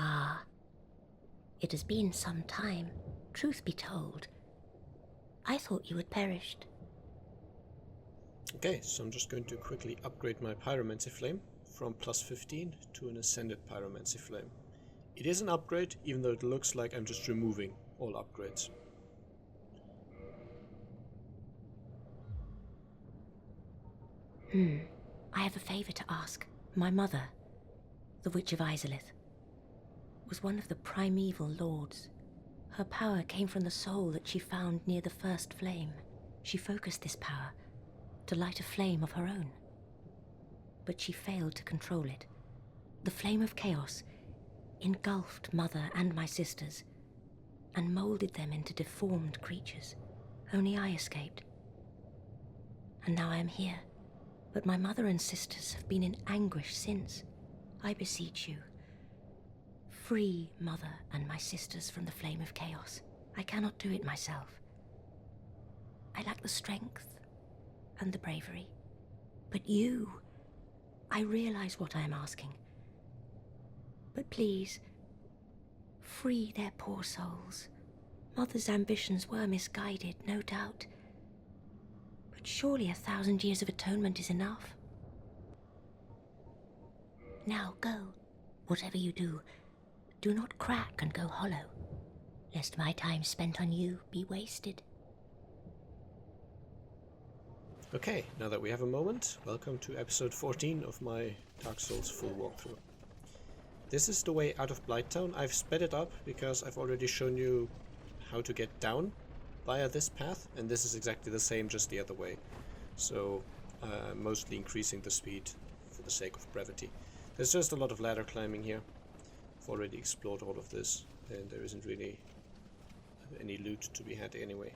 Ah, it has been some time, truth be told. I thought you had perished. Okay, so I'm just going to quickly upgrade my Pyromancy Flame from plus 15 to an Ascended Pyromancy Flame. It is an upgrade, even though it looks like I'm just removing all upgrades. I have a favor to ask. My mother, the Witch of Izalith, was one of the primeval lords. Her power came from the soul that she found near the first flame. She focused this power to light a flame of her own. But she failed to control it. The flame of chaos engulfed Mother and my sisters and molded them into deformed creatures. Only I escaped. And now I am here. But my mother and sisters have been in anguish since. I beseech you, free Mother and my sisters from the flame of chaos. I cannot do it myself. I lack the strength and the bravery. But you, I realize what I am asking. But please, free their poor souls. Mother's ambitions were misguided, no doubt. But surely 1,000 years of atonement is enough. Now go. Whatever you do, do not crack and go hollow, lest my time spent on you be wasted. Okay, now that we have a moment, welcome to episode 14 of my Dark Souls full walkthrough. This is the way out of Blighttown. I've sped it up because I've already shown you how to get down via this path, and this is exactly the same, just the other way. So, mostly increasing the speed for the sake of brevity. There's just a lot of ladder climbing here. I've already explored all of this, and there isn't really any loot to be had anyway.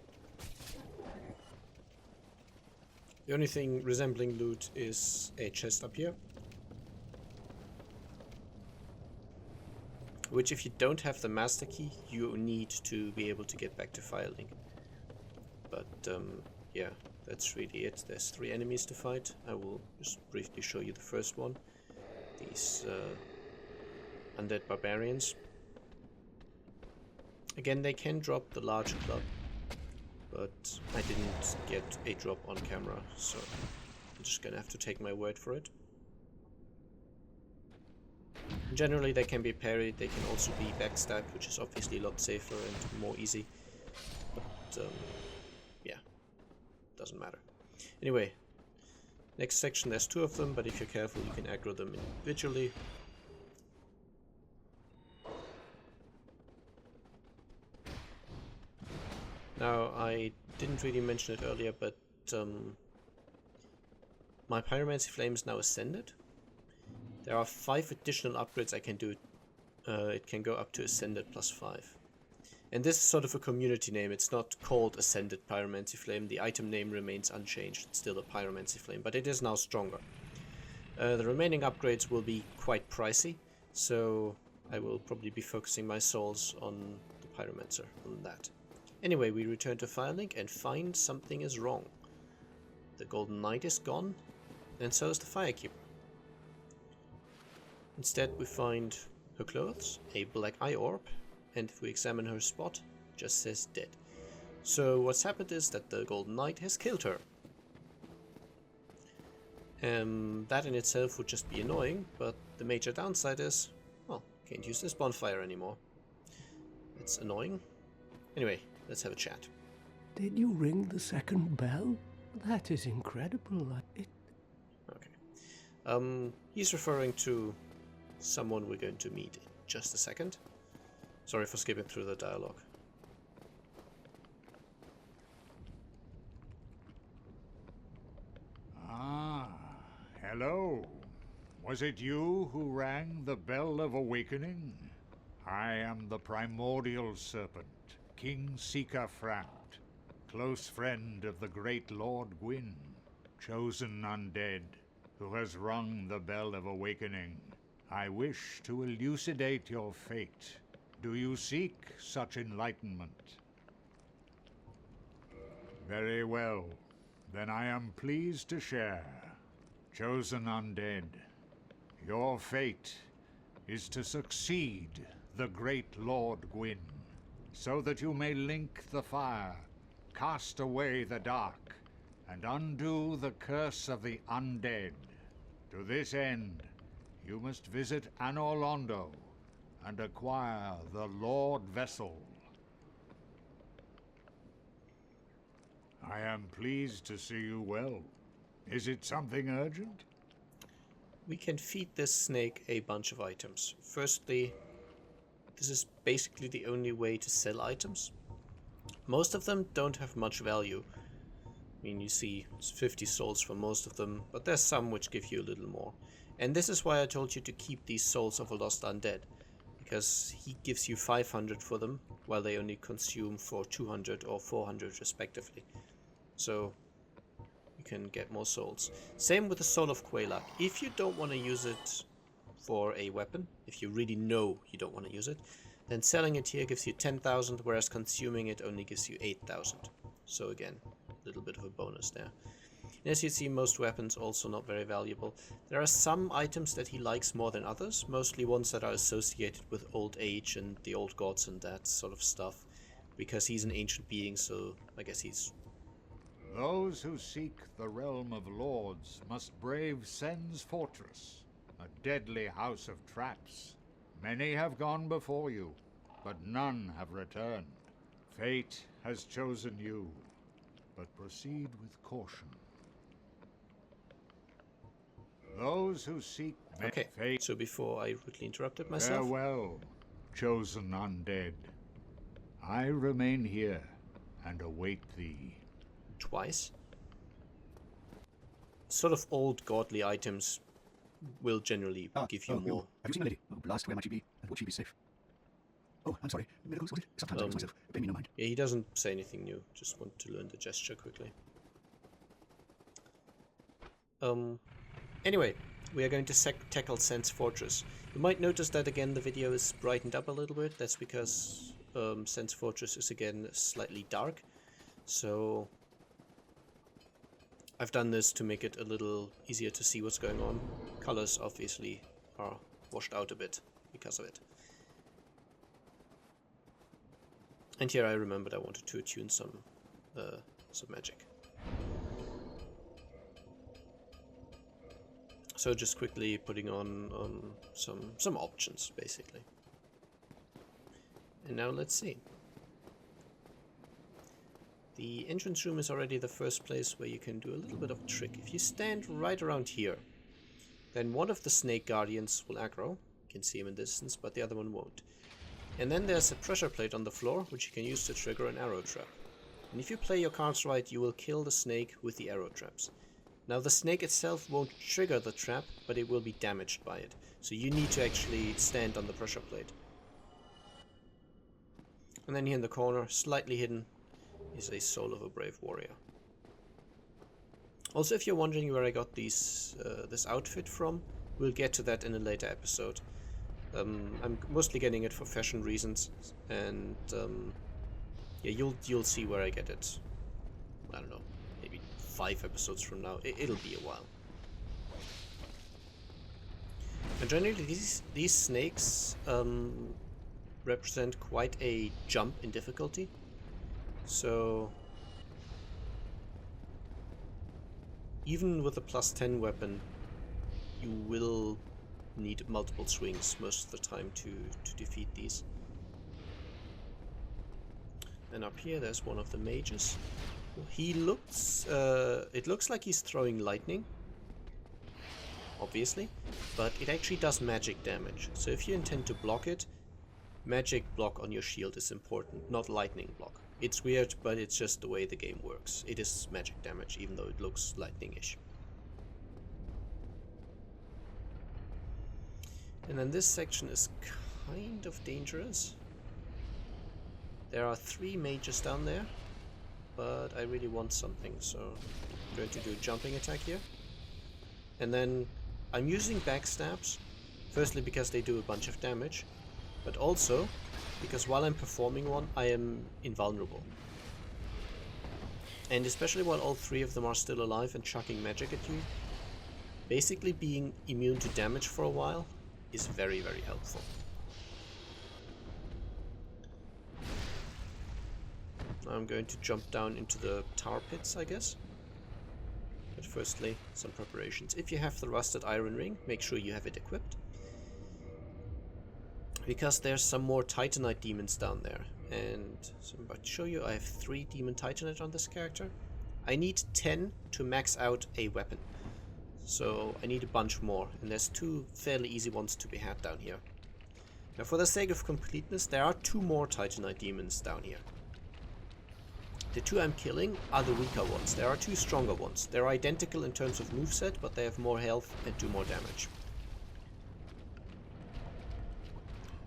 The only thing resembling loot is a chest up here, which, if you don't have the master key, you need to be able to get back to Firelink. But yeah, that's really it. There's 3 enemies to fight. I will just briefly show you the first one. These undead barbarians. Again, they can drop the large club, but I didn't get a drop on camera, so I'm just gonna have to take my word for it. Generally they can be parried, they can also be backstabbed, which is obviously a lot safer and more easy, but yeah, doesn't matter. Anyway, next section, there's 2 of them, but if you're careful you can aggro them individually. Now, I didn't really mention it earlier, but my Pyromancy Flame is now Ascended. There are 5 additional upgrades I can do. It can go up to Ascended plus 5. And this is sort of a community name. It's not called Ascended Pyromancy Flame. The item name remains unchanged. It's still a Pyromancy Flame, but it is now stronger. The remaining upgrades will be quite pricey, so I will probably be focusing my souls on the Pyromancer, on that. Anyway, we return to Firelink and find something is wrong. The Golden Knight is gone, and so is the Firekeeper. Instead we find her clothes, a black eye orb, and if we examine her spot, it just says dead. So what's happened is that the Golden Knight has killed her. That in itself would just be annoying, but the major downside is, well, can't use this bonfire anymore. It's annoying. Anyway, let's have a chat. Did you ring the second bell? That is incredible. Okay. He's referring to someone we're going to meet in just a second. Sorry for skipping through the dialogue. Ah, hello. Was it you who rang the Bell of Awakening? I am the Primordial Serpent, King Sika Framt, close friend of the great Lord Gwyn, chosen undead, who has rung the Bell of Awakening. I wish to elucidate your fate. Do you seek such enlightenment? Very well. Then I am pleased to share. Chosen undead, your fate is to succeed the great Lord Gwyn, so that you may link the fire, cast away the dark, and undo the curse of the undead. To this end, you must visit Anor Londo and acquire the Lord Vessel. I am pleased to see you well. Is it something urgent? We can feed this snake a bunch of items. Firstly, this is basically the only way to sell items. Most of them don't have much value. I mean, you see it's 50 souls for most of them, but there's some which give you a little more. And this is why I told you to keep these souls of a lost undead, because he gives you 500 for them, while they only consume for 200 or 400 respectively. So you can get more souls. Same with the Soul of Quaylak. If you don't want to use it for a weapon, if you really know you don't want to use it, then selling it here gives you 10,000, whereas consuming it only gives you 8,000. So again, a little bit of a bonus there. And as you see, most weapons also not very valuable. There are some items that he likes more than others, mostly ones that are associated with old age and the old gods and that sort of stuff, because he's an ancient being, so I guess he's... Those who seek the realm of lords must brave Sen's fortress, a deadly house of traps. Many have gone before you, but none have returned. Fate has chosen you, but proceed with caution. Those who seek Okay, fate... so before I rudely interrupted myself... Farewell, chosen undead. I remain here and await thee. Twice. Sort of old godly items will generally give you more. Have you seen a lady? Oh, blast, where might she be? And would she be safe? Oh, I'm sorry. Miracles, was it? Sometimes I lose myself. Pay me no mind. Yeah, he doesn't say anything new. Just want to learn the gesture quickly. Anyway, we are going to tackle Sen's Fortress. You might notice that again the video is brightened up a little bit. That's because Sen's Fortress is again slightly dark. So I've done this to make it a little easier to see what's going on. Colors obviously are washed out a bit because of it. And here I remembered I wanted to attune some magic. So just quickly putting on some options basically. And now let's see. The entrance room is already the first place where you can do a little bit of a trick. If you stand right around here, then one of the snake guardians will aggro. You can see him in distance, but the other one won't. And then there's a pressure plate on the floor, which you can use to trigger an arrow trap. And if you play your cards right, you will kill the snake with the arrow traps. Now the snake itself won't trigger the trap, but it will be damaged by it. So you need to actually stand on the pressure plate. And then here in the corner, slightly hidden, is a Soul of a Brave Warrior. Also, if you're wondering where I got this outfit from, we'll get to that in a later episode. I'm mostly getting it for fashion reasons, and yeah, you'll see where I get it. I don't know, maybe 5 episodes from now. It'll be a while. And generally, these snakes represent quite a jump in difficulty. So even with a +10 weapon, you will need multiple swings most of the time to defeat these. And up here there's one of the mages. He looks, it looks like he's throwing lightning, obviously, but it actually does magic damage. So if you intend to block it, magic block on your shield is important, not lightning block. It's weird, but it's just the way the game works. It is magic damage, even though it looks lightning-ish. And then this section is kind of dangerous. There are 3 mages down there, but I really want something, so I'm going to do a jumping attack here. And then I'm using backstabs, firstly because they do a bunch of damage, but also because while I'm performing one, I am invulnerable. And especially while all 3 of them are still alive and chucking magic at you, basically being immune to damage for a while is very, very helpful. Now I'm going to jump down into the tar pits, I guess. But firstly, some preparations. If you have the rusted iron ring, make sure you have it equipped. Because there's some more Titanite demons down there. And so I'm about to show you, I have 3 demon Titanite on this character. I need 10 to max out a weapon. So I need a bunch more, and there's 2 fairly easy ones to be had down here. Now for the sake of completeness, there are 2 more Titanite demons down here. The 2 I'm killing are the weaker ones. There are 2 stronger ones. They're identical in terms of moveset, but they have more health and do more damage.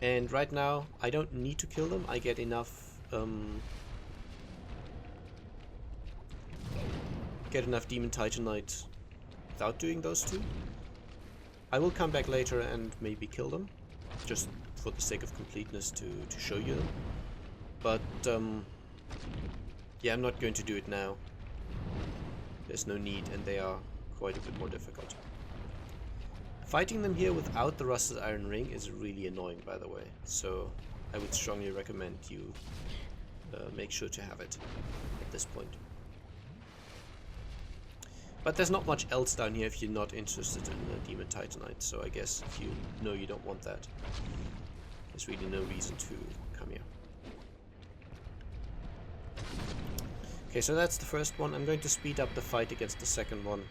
And right now, I don't need to kill them. I get enough demon Titanite without doing those 2. I will come back later and maybe kill them, just for the sake of completeness to show you them. But yeah, I'm not going to do it now. There's no need, and they are quite a bit more difficult. Fighting them here without the rusted iron ring is really annoying, by the way, so I would strongly recommend you make sure to have it at this point. But there's not much else down here if you're not interested in the demon Titanite, so I guess if you know you don't want that, there's really no reason to come here. Okay, so that's the first one. I'm going to speed up the fight against the second one,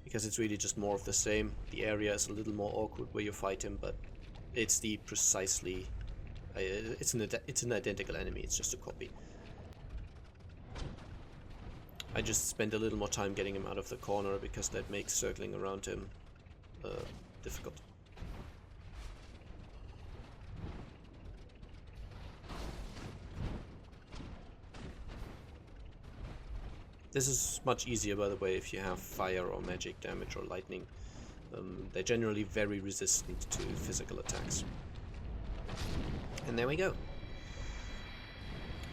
because it's really just more of the same. The area is a little more awkward where you fight him, but it's the precisely... it's an identical enemy, it's just a copy. I just spent a little more time getting him out of the corner, because that makes circling around him difficult. This is much easier, by the way, if you have fire or magic damage or lightning. They're generally very resistant to physical attacks. And there we go.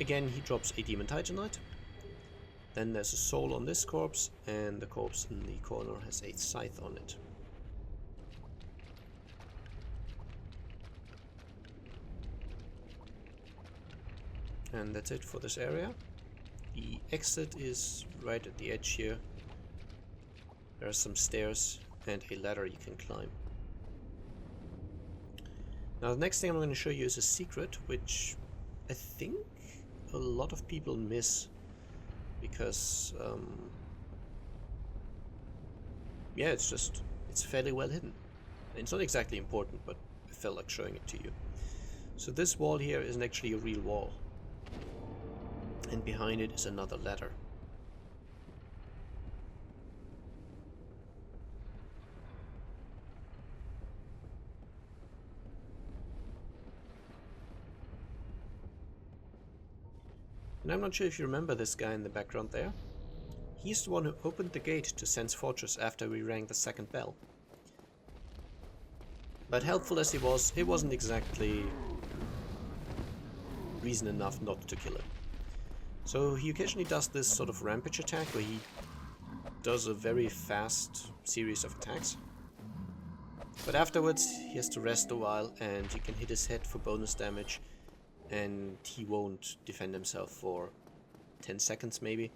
Again, he drops a demon Titanite. Then there's a soul on this corpse, and the corpse in the corner has a scythe on it. And that's it for this area. The exit is right at the edge here. There are some stairs and a ladder you can climb. Now the next thing I'm going to show you is a secret, which I think a lot of people miss, because yeah, it's fairly well hidden. It's not exactly important, but I felt like showing it to you. So this wall here isn't actually a real wall, and behind it is another ladder. And I'm not sure if you remember this guy in the background there. He's the one who opened the gate to Sen's Fortress after we rang the second bell. But helpful as he was, it wasn't exactly reason enough not to kill him. So he occasionally does this sort of rampage attack where he does a very fast series of attacks. But afterwards he has to rest a while, and you can hit his head for bonus damage, and he won't defend himself for 10 seconds maybe,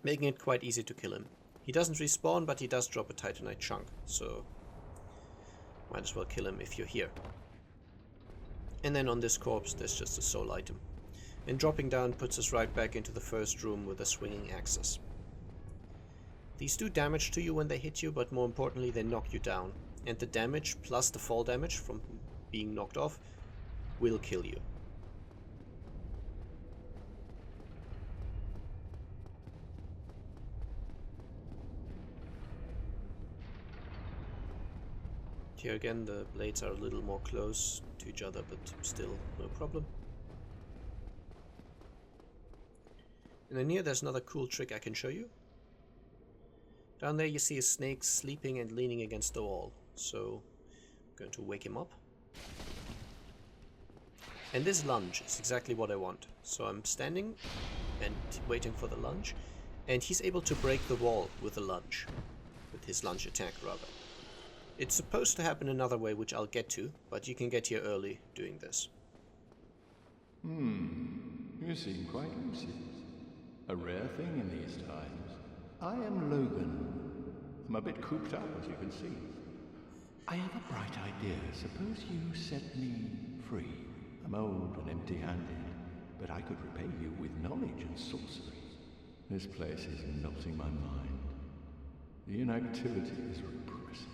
making it quite easy to kill him. He doesn't respawn, but he does drop a Titanite chunk, so might as well kill him if you're here. And then on this corpse there's just a soul item. And dropping down puts us right back into the first room with the swinging axes. These do damage to you when they hit you, but more importantly they knock you down. And the damage plus the fall damage from being knocked off will kill you. Here again the blades are a little more close to each other, but still no problem. And then here there's another cool trick I can show you. Down there you see a snake sleeping and leaning against the wall, so I'm going to wake him up. And this lunge is exactly what I want. So I'm standing and waiting for the lunge, and he's able to break the wall with a lunge. with his lunge attack, rather. It's supposed to happen another way, which I'll get to, but you can get here early doing this. You seem quite lucid. A rare thing in these times. I am Logan. I'm a bit cooped up, as you can see. I have a bright idea. Suppose you set me free. I'm old and empty-handed, but I could repay you with knowledge and sorcery. This place is melting my mind. The inactivity is repressive.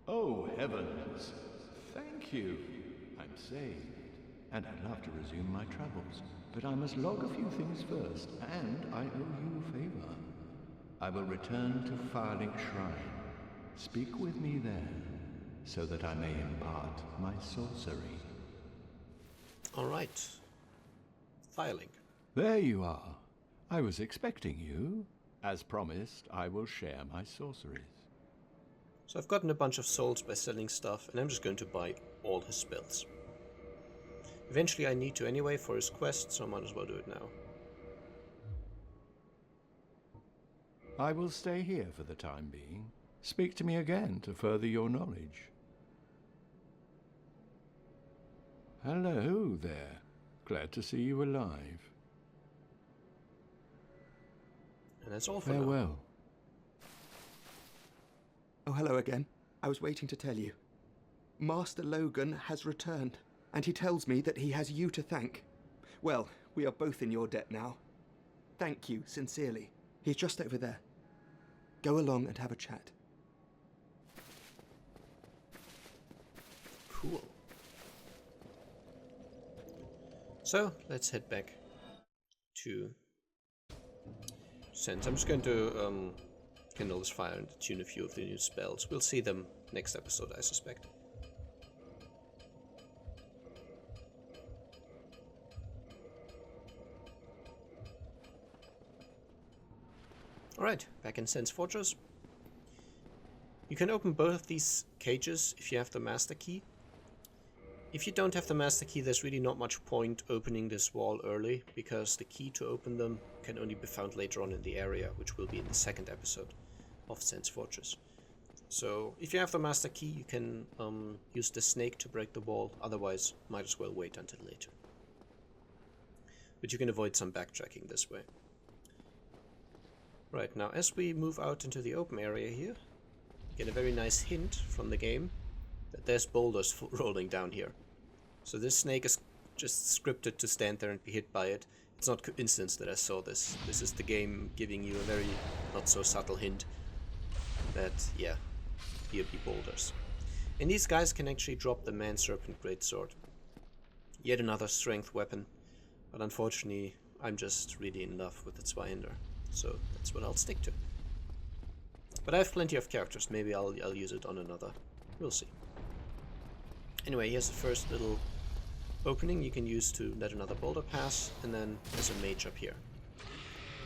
Oh, heavens! Thank you! I'm saved, and I'd love to resume my travels, but I must log a few things first, and I owe you a favor. I will return to Firelink Shrine. Speak with me there, so that I may impart my sorcery. Alright. Firelink. There you are. I was expecting you. As promised, I will share my sorceries. So I've gotten a bunch of souls by selling stuff, and I'm just going to buy all his spells. Eventually I need to anyway for his quest, so I might as well do it now. I will stay here for the time being. Speak to me again to further your knowledge. Hello there. Glad to see you alive. And that's all for now. Farewell. Oh, hello again. I was waiting to tell you. Master Logan has returned, and he tells me that he has you to thank. Well, we are both in your debt now. Thank you, sincerely. He's just over there. Go along and have a chat. Cool. So, let's head back to Sense. I'm just going to kindle this fire and tune a few of the new spells. We'll see them next episode, I suspect. Alright, back in Sense Fortress. You can open both of these cages if you have the master key. If you don't have the master key, there's really not much point opening this wall early, because the key to open them can only be found later on in the area, which will be in the second episode of Sense Fortress. So if you have the master key, you can use the snake to break the wall, otherwise might as well wait until later. But you can avoid some backtracking this way. Right, now as we move out into the open area here, you get a very nice hint from the game that there's boulders rolling down here. So this snake is just scripted to stand there and be hit by it. It's not coincidence that I saw this. This is the game giving you a very not so subtle hint that, yeah, here be boulders. And these guys can actually drop the Man Serpent Greatsword. Yet another strength weapon, but unfortunately I'm just really in love with the Zweihander, so that's what I'll stick to. But I have plenty of characters, maybe I'll use it on another, we'll see. Anyway, here's the first little opening you can use to let another boulder pass, and then there's a mage up here.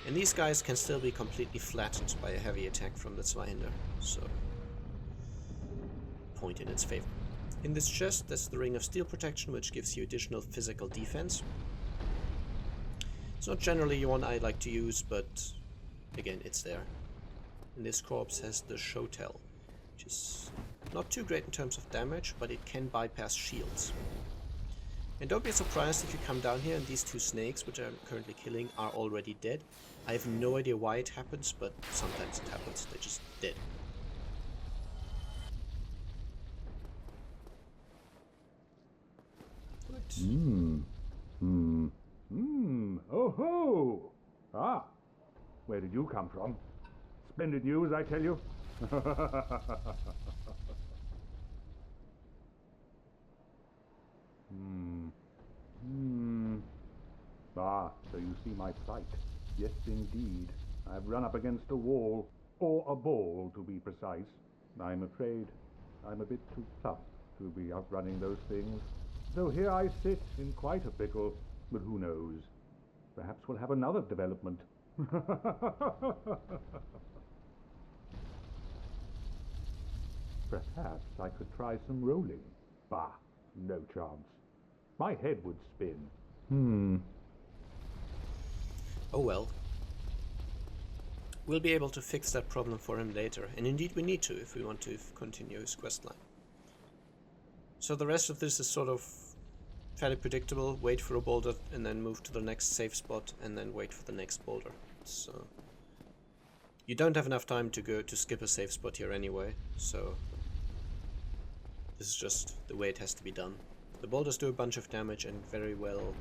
And these guys can still be completely flattened by a heavy attack from the Zweihander, so point in its favor. In this chest, there's the Ring of Steel Protection, which gives you additional physical defense. It's not generally one I like to use, but again, it's there. And this corpse has the Shotel, which is not too great in terms of damage, but it can bypass shields. And don't be surprised if you come down here and these two snakes, which I'm currently killing, are already dead. I have no idea why it happens, but sometimes it happens. They're just dead. Oh ho! Ah, where did you come from? Splendid news, I tell you. Ah, so you see my plight. Yes, indeed. I've run up against a wall, or a ball, to be precise. I'm afraid I'm a bit too tough to be outrunning those things. So here I sit in quite a pickle, but who knows? Perhaps we'll have another development. Perhaps I could try some rolling. Bah, No chance. My head would spin. Oh well. We'll be able to fix that problem for him later, and indeed we need to if we want to continue his questline. So the rest of this is sort of fairly predictable. Wait for a boulder and then move to the next safe spot and then wait for the next boulder. So you don't have enough time to skip a safe spot here anyway, so this is just the way it has to be done. The boulders do a bunch of damage and very well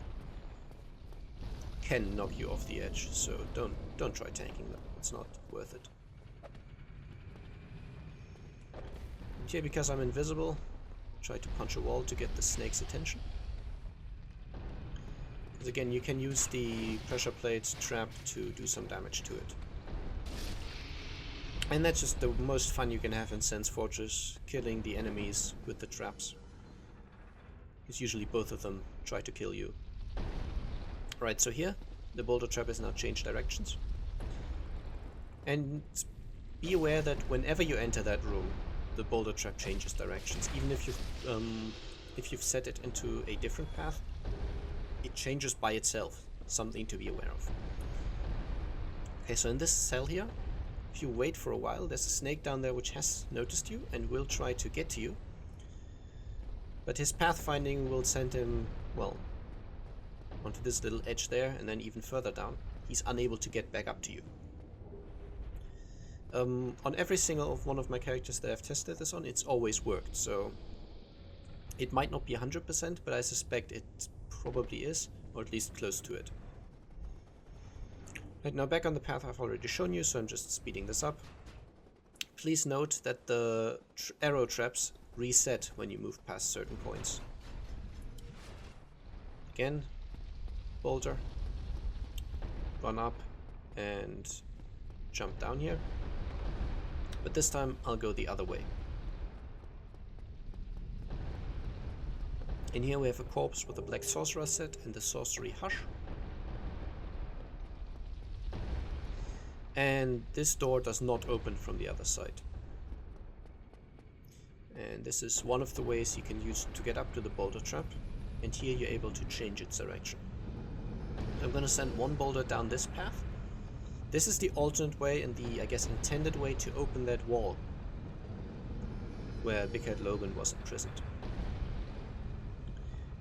can knock you off the edge, so don't try tanking them. It's not worth it. And here, because I'm invisible, try to punch a wall to get the snake's attention. Because again, you can use the pressure plate trap to do some damage to it. And that's just the most fun you can have in Sense Fortress, killing the enemies with the traps. Because usually both of them try to kill you. Right, so here, the boulder trap has now changed directions. And be aware that whenever you enter that room, the boulder trap changes directions. Even if you've set it into a different path, it changes by itself. Something to be aware of. Okay, so in this cell here, if you wait for a while, there's a snake down there which has noticed you and will try to get to you. But his pathfinding will send him, well, onto this little edge there, and then even further down. He's unable to get back up to you. On every single one of my characters that I've tested this on, it's always worked, so it might not be 100%, but I suspect it probably is, or at least close to it. Right, now back on the path I've already shown you, so I'm just speeding this up. Please note that the arrow traps reset when you move past certain points. Again, boulder, run up and jump down here. But this time I'll go the other way. In here we have a corpse with a black sorcerer set and the sorcery hush. And this door does not open from the other side. And this is one of the ways you can use to get up to the boulder trap. And here you're able to change its direction. I'm going to send one boulder down this path. This is the alternate way and the, I guess, intended way to open that wall where Big Head Logan was imprisoned.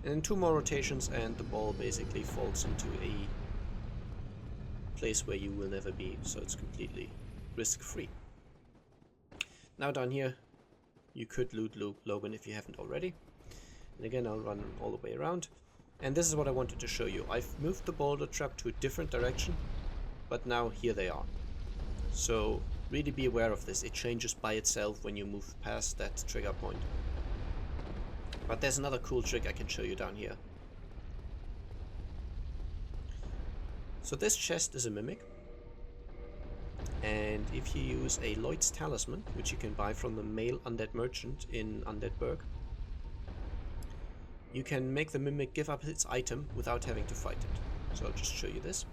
And then 2 more rotations and the ball basically falls into a place where you will never be, so it's completely risk-free. Now down here, you could loot Logan if you haven't already. And again, I'll run all the way around. And this is what I wanted to show you. I've moved the boulder trap to a different direction, but now here they are. So really be aware of this. It changes by itself when you move past that trigger point. But there's another cool trick I can show you down here. So this chest is a mimic. And if you use a Lloyd's Talisman, which you can buy from the male undead merchant in Undeadburg, you can make the mimic give up its item without having to fight it. So I'll just show you this.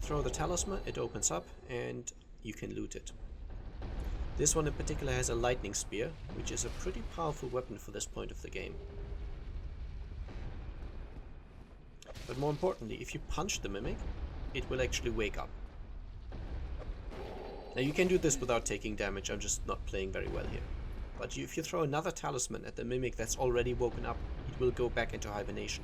Throw the talisman, it opens up, and you can loot it. This one in particular has a lightning spear, which is a pretty powerful weapon for this point of the game. But more importantly, if you punch the mimic, it will actually wake up. Now you can do this without taking damage, I'm just not playing very well here. But if you throw another talisman at the mimic that's already woken up, it will go back into hibernation.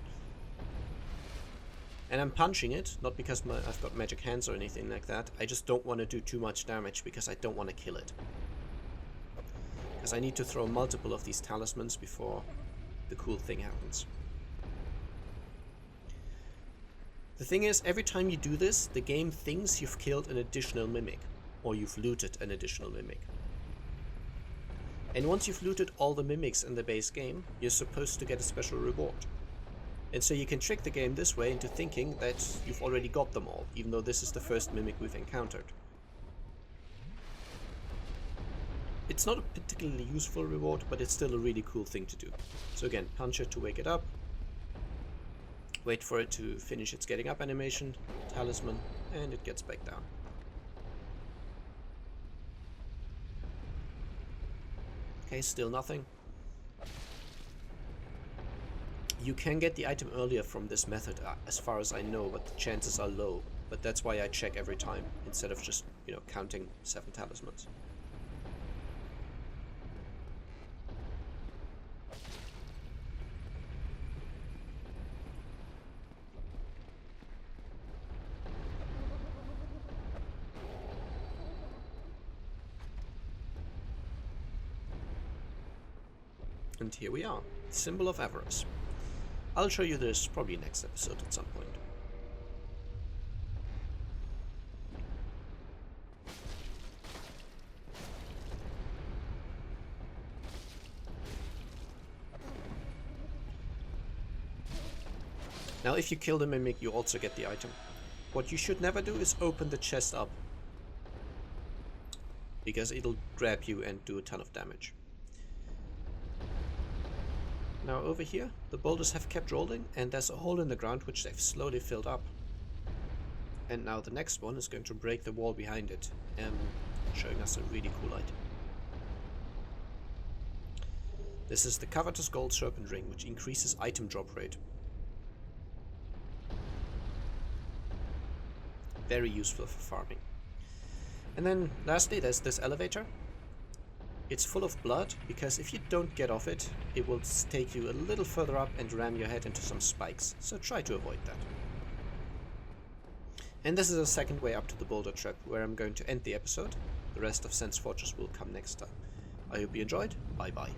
And I'm punching it, not because I've got magic hands or anything like that, I just don't want to do too much damage because I don't want to kill it. Because I need to throw multiple of these talismans before the cool thing happens. The thing is, every time you do this, the game thinks you've killed an additional mimic, or you've looted an additional mimic. And once you've looted all the mimics in the base game, you're supposed to get a special reward. And so you can trick the game this way into thinking that you've already got them all, even though this is the first mimic we've encountered. It's not a particularly useful reward, but it's still a really cool thing to do. So again, punch it to wake it up, wait for it to finish its getting up animation, talisman, and it gets back down. Okay, still nothing. You can get the item earlier from this method, as far as I know, but the chances are low. But that's why I check every time, instead of just, you know, counting 7 talismans. And here we are, Symbol of Avarice. I'll show you this probably next episode at some point. Now if you kill the mimic, you also get the item. What you should never do is open the chest up, because it'll grab you and do a ton of damage. Now over here, the boulders have kept rolling, and there's a hole in the ground which they've slowly filled up. And now the next one is going to break the wall behind it, showing us a really cool item. This is the Covetous Gold Serpent Ring, which increases item drop rate. Very useful for farming. And then lastly, there's this elevator. It's full of blood, because if you don't get off it, it will take you a little further up and ram your head into some spikes, so try to avoid that. And this is a second way up to the boulder trap, where I'm going to end the episode. The rest of Sense Fortress will come next time. I hope you enjoyed. Bye bye.